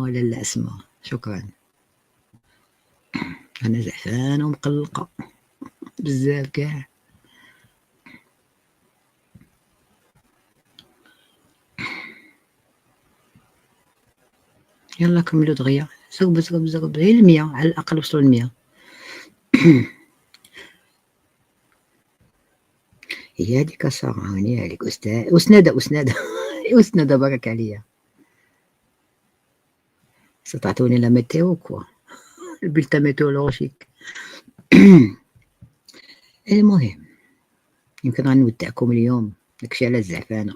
ولا لا اسمع، شكرا. انا زعفانه ومقلقه بزاف كاع. يلا كملوا دغيا، زغب زغب زغب، هي 100 على الاقل وصلوا 100. هي هذيك ساره، هاني عليك استاذ وسناده وسناده وسناده بارك عليا. ستعطوني لا ميتيو كوا، البلتا ميتيورولوجيك. المهم يمكن غنودعكم اليوم، داكشي على الزعفانه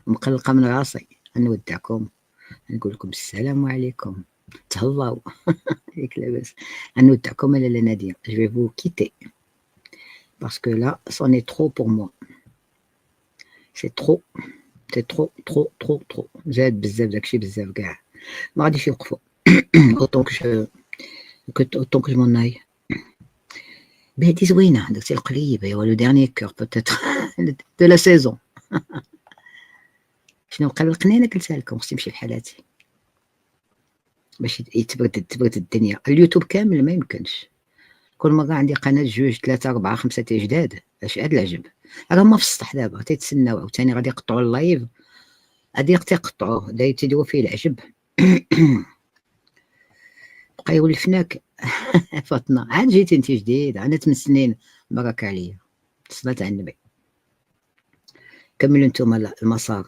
مقلقه من راسي. غنودعكم نقول لكم السلام عليكم، تهلاو. ياك لاباس. غنودعكم لاله ناديه، جو في فو كيتي باسكو لا سوني ترو بور موا، سي ترو، سي ترو ترو ترو ترو، زاد بزاف داكشي بزاف كاع، ما غاديش يوقفوا. اوطون كو جو مون اي. بهادي زوينه داك القليب، ايوا لو ديرني كور بوتيتر دو لا سيزون. شنو قلقني انا قلتها لكم، خصني نمشي بحالاتي باش تبرد الدنيا. اليوتيوب كامل ما يمكنش، كل مره عندي قناه جوج ثلاثه اربعه خمسه تاع جداد. اش هاد العجب؟ راهم في السطح دابا تيتسناو عاوتاني غادي يقطعوا اللايف، غادي تيقطعوه تيديروا فيه العجب. بقى يولي فناك. فاطمه عاد جيتي انت جديد، انا 8 سنين، برك عليا، صلاه على النبي. كملوا نتوما المسار.